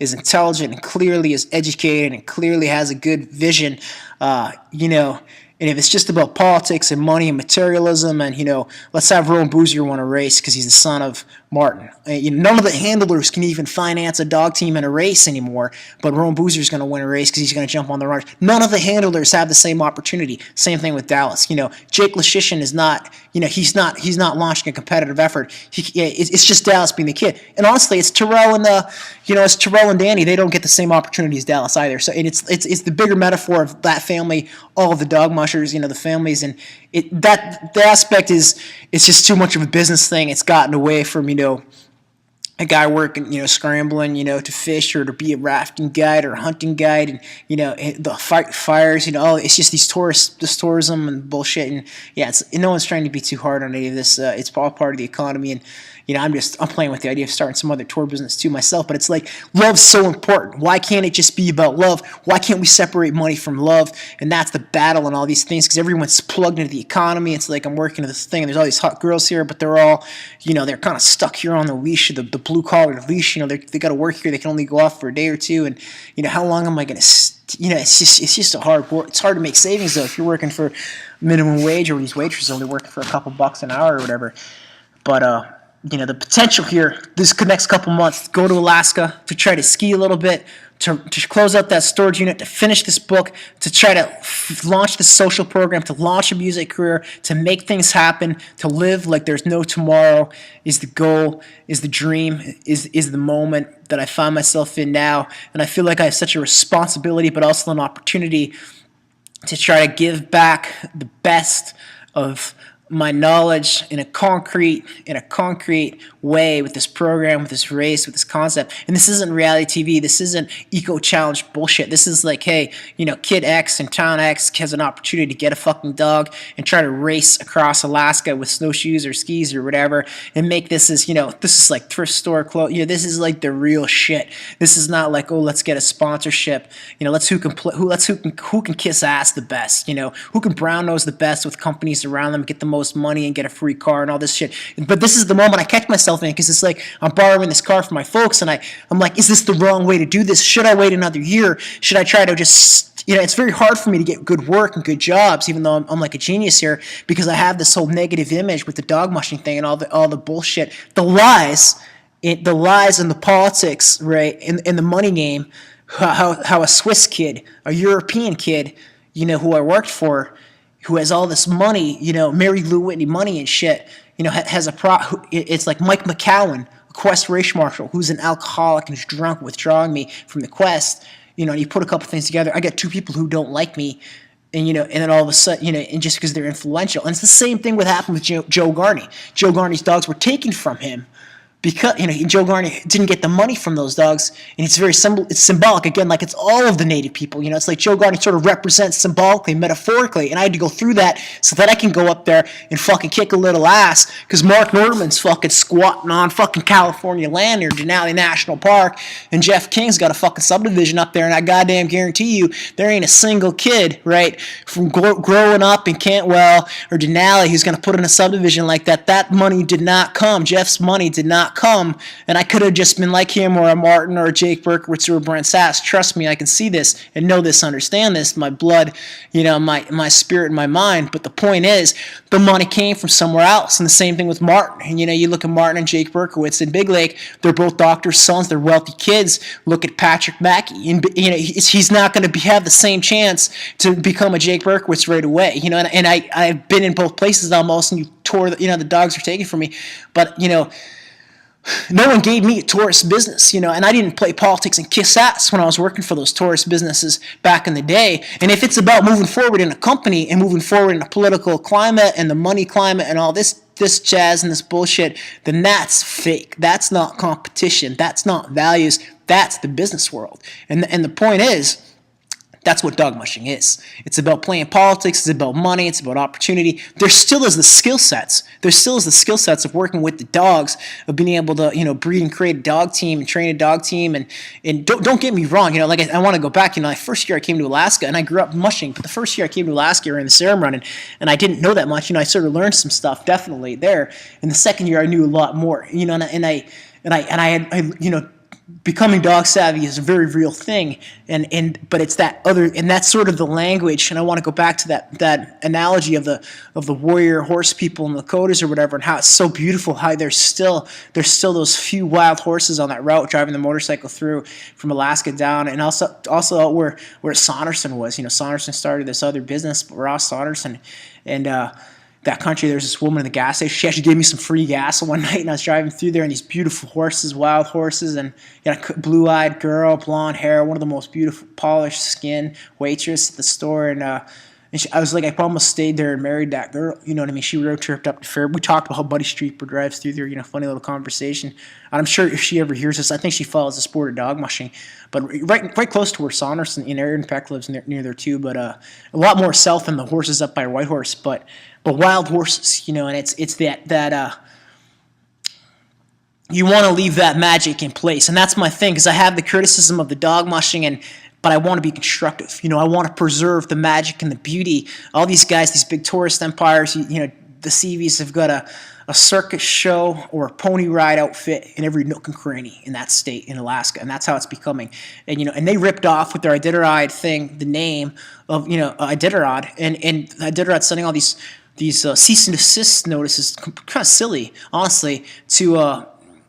is intelligent and clearly is educated and clearly has a good vision, you know, and if it's just about politics and money and materialism, and let's have Rowan Boozer win a race because he's the son of Martin. None of the handlers can even finance a dog team in a race anymore, but Rowan Boozer's going to win a race because he's going to jump on the runners. None of the handlers have the same opportunity. Same thing with Dallas. Jake Leshishin is not. He's not launching a competitive effort. It's just Dallas being the kid. And honestly, it's Terrell and it's Terrell and Danny. They don't get the same opportunity as Dallas either. So it's the bigger metaphor of that family, all of the dog mushers, the families, and the aspect is it's just too much of a business thing. It's gotten away from a guy working, scrambling, to fish or to be a rafting guide or a hunting guide, and the fight fires, it's just this tourism and bullshit, and no one's trying to be too hard on any of this. It's all part of the economy, and I'm playing with the idea of starting some other tour business too myself. But it's like, love's so important. Why can't it just be about love? Why can't we separate money from love? And that's the battle and all these things, because everyone's plugged into the economy. It's like I'm working at this thing, and there's all these hot girls here, but they're all, they're kind of stuck here on the leash, the blue collar leash. They got to work here. They can only go off for a day or two, and how long am I going to? It's just a hard work. It's hard to make savings though if you're working for minimum wage, or these waitresses only working for a couple bucks an hour or whatever. But the potential here, this next couple months, go to Alaska to try to ski a little bit, to close out that storage unit, to finish this book, to try to launch this social program, to launch a music career, to make things happen, to live like there's no tomorrow is the goal, is the dream, is the moment that I find myself in now. And I feel like I have such a responsibility, but also an opportunity to try to give back the best of my knowledge in a concrete way with this program, with this race, with this concept. And this isn't reality TV. This isn't eco-challenge bullshit. This is like, hey, Kid X in Town X has an opportunity to get a fucking dog and try to race across Alaska with snowshoes or skis or whatever, and make this as, this is like thrift store clothes. This is like the real shit. This is not like, oh, let's get a sponsorship. Let's who can kiss ass the best. Who can brown nose the best with companies around them, get the most money and get a free car and all this shit. But this is the moment I catch myself in, because it's like I'm borrowing this car from my folks, and I'm like, is this the wrong way to do this? Should I wait another year? Should I try to just, it's very hard for me to get good work and good jobs, even though I'm like a genius here, because I have this whole negative image with the dog mushing thing and all the bullshit, the lies and the politics, right, in the money game. How a Swiss kid, a European kid, who I worked for, who has all this money, Mary Lou Whitney money and shit, has it's like Mike McCowan, a Quest race marshal, who's an alcoholic and is drunk, withdrawing me from the Quest. And you put a couple things together, I get two people who don't like me, and and then all of a sudden, and just because they're influential. And it's the same thing what happened with Joe Garney. Joe Garney's dogs were taken from him, because Joe Garney didn't get the money from those dogs, and it's very it's symbolic again, like it's all of the native people. It's like Joe Garney sort of represents symbolically, metaphorically, and I had to go through that so that I can go up there and fucking kick a little ass, because Mark Norman's fucking squatting on fucking California land near Denali National Park, and Jeff King's got a fucking subdivision up there, and I goddamn guarantee you there ain't a single kid, right, from growing up in Cantwell or Denali who's going to put in a subdivision like that. That money did not come. Jeff's money did not come, and I could have just been like him, or a Martin, or a Jake Berkowitz, or a Brent Sass. Trust me, I can see this and know this, understand this, my blood, my spirit and my mind. But the point is, the money came from somewhere else. And the same thing with Martin. And you look at Martin and Jake Berkowitz in Big Lake, they're both doctors' sons, they're wealthy kids. Look at Patrick Mackey, and he's not going to have the same chance to become a Jake Berkowitz right away. And I've been in both places almost, and the dogs are taken from me, but no one gave me a tourist business, and I didn't play politics and kiss ass when I was working for those tourist businesses back in the day. And if it's about moving forward in a company and moving forward in a political climate and the money climate and all this jazz and this bullshit, then that's fake. That's not competition. That's not values. That's the business world. And the point is, that's what dog mushing is. It's about playing politics. It's about money. It's about opportunity. There still is the skill sets. There still is the skill sets of working with the dogs, of being able to, breed and create a dog team and train a dog team. And don't get me wrong. Like I want to go back. The first year I came to Alaska, and I grew up mushing, but the first year I came to Alaska, we were in the Serum Run, and I didn't know that much. I sort of learned some stuff definitely there. And the second year I knew a lot more. And I had becoming dog savvy is a very real thing, but it's that other, and that's sort of the language. And I want to go back to that analogy of the warrior horse people in the Lakotas or whatever, and how it's so beautiful how there's still those few wild horses on that route driving the motorcycle through from Alaska down, and also out where Saunderson was. Saunderson started this other business, Ross Saunderson, and that country, there's this woman in the gas station. She actually gave me some free gas one night, and I was driving through there, and these beautiful horses, wild horses, and a blue-eyed girl, blonde hair, one of the most beautiful, polished skin waitress at the store, and I was like, I almost stayed there and married that girl. You know what I mean? She road tripped up to Fair. We talked about how Buddy Streeper drives through there. Funny little conversation. And I'm sure if she ever hears this, I think she follows the sport of dog mushing. But right close to where Saunderson and Aaron Peck lives near there too. But a lot more south than the horses up by Whitehorse. But wild horses, and it's that you want to leave that magic in place. And that's my thing, because I have the criticism of the dog mushing, but I want to be constructive. I want to preserve the magic and the beauty. All these guys, these big tourist empires, the CVs have got a circus show or a pony ride outfit in every nook and cranny in that state, in Alaska, and that's how it's becoming. And they ripped off with their Iditarod thing the name of Iditarod, and Iditarod sending all these cease and desist notices, kind of silly, honestly, to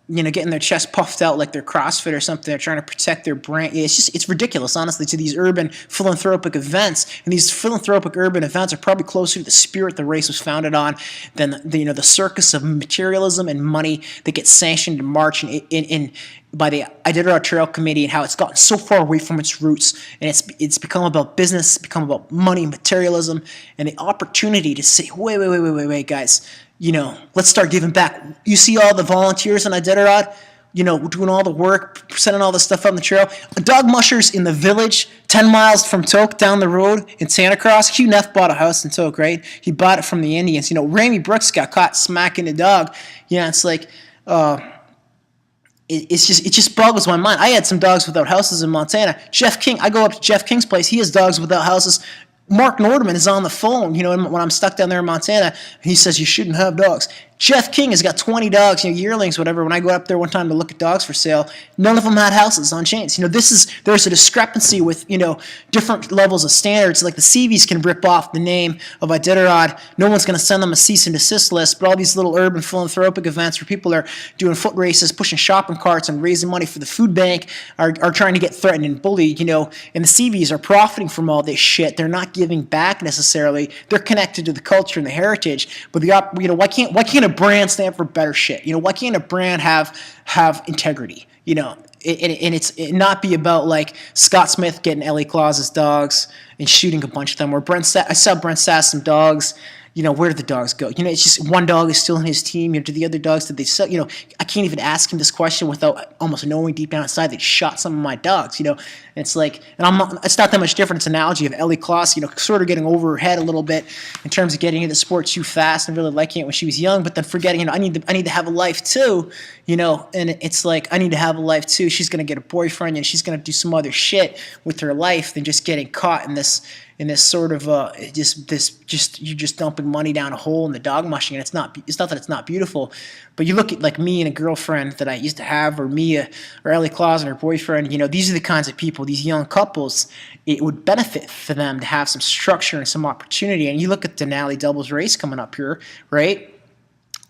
getting their chest puffed out like they're CrossFit or something. They're trying to protect their brand. It's ridiculous, honestly, to these urban philanthropic events. And these philanthropic urban events are probably closer to the spirit the race was founded on than the circus of materialism and money that gets sanctioned in March in by the Iditarod Trail Committee, and how it's gotten so far away from its roots, and it's become about business, become about money, materialism, and the opportunity to say, wait, guys, let's start giving back. You see all the volunteers in Iditarod, doing all the work, sending all the stuff on the trail. Dog mushers in the village, 10 miles from Tok down the road in Santa Cruz. Hugh Neff bought a house in Tok, right? He bought it from the Indians. Ramey Brooks got caught smacking the dog. It's like, it just boggles my mind. I had some dogs without houses in Montana. Jeff King, I go up to Jeff King's place. He has dogs without houses. Mark Nordeman is on the phone, when I'm stuck down there in Montana. He says you shouldn't have dogs. Jeff King has got 20 dogs, yearlings, whatever. When I go up there one time to look at dogs for sale, none of them had houses on chains. There's a discrepancy with, different levels of standards. Like the CVs can rip off the name of Iditarod. No one's going to send them a cease and desist list, but all these little urban philanthropic events where people are doing foot races, pushing shopping carts, and raising money for the food bank are trying to get threatened and bullied, and the CVs are profiting from all this shit. They're not giving back necessarily. They're connected to the culture and the heritage, but why can't a brand stand for better shit? Why can't a brand have integrity? And it's not be about like Scott Smith getting Ellie Claus's dogs and shooting a bunch of them. Or I saw Brent Sass some dogs. Where did the dogs go? It's just one dog is still in his team. Do the other dogs, did they sell? I can't even ask him this question without almost knowing deep down inside they shot some of my dogs. And it's like, it's not that much different. It's an analogy of Ellie Klaus, sort of getting over her head a little bit in terms of getting into sports too fast and really liking it when she was young, but then forgetting, I need to have a life too, and it's like, I need to have a life too. She's going to get a boyfriend and she's going to do some other shit with her life than just getting caught in this sort of you're just dumping money down a hole in the dog mushing. And it's not that it's not beautiful, but you look at like me and a girlfriend that I used to have, or Mia or Ellie Claus and her boyfriend. These are the kinds of people, these young couples. It would benefit for them to have some structure and some opportunity. And you look at Denali doubles race coming up here, right?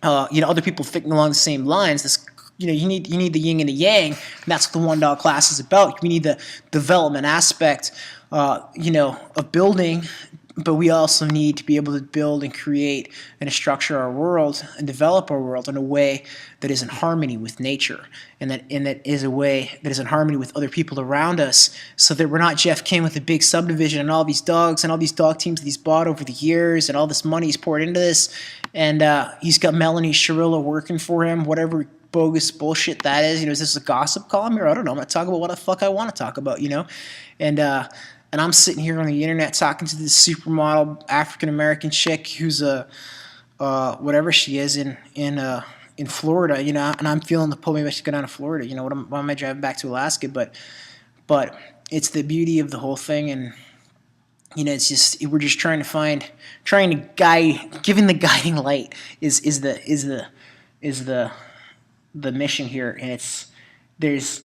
Other people thinking along the same lines. This. You need the yin and the yang, and that's what the one dog class is about. We need the development aspect, of building, but we also need to be able to build and create and structure our world and develop our world in a way that is in harmony with nature, and that is a way that is in harmony with other people around us, so that we're not Jeff King with a big subdivision and all these dogs and all these dog teams that he's bought over the years and all this money he's poured into this, and he's got Melanie Sharilla working for him, whatever bogus bullshit that is. Is this a gossip column here? I don't know. I'm not talking about what the fuck I want to talk about, and I'm sitting here on the internet talking to this supermodel African American chick who's a whatever she is in Florida, and I'm feeling the pull. Maybe I should go down to Florida. Why am I driving back to Alaska? But it's the beauty of the whole thing, and it's just, we're just trying to guide, giving the guiding light is the mission here, and there's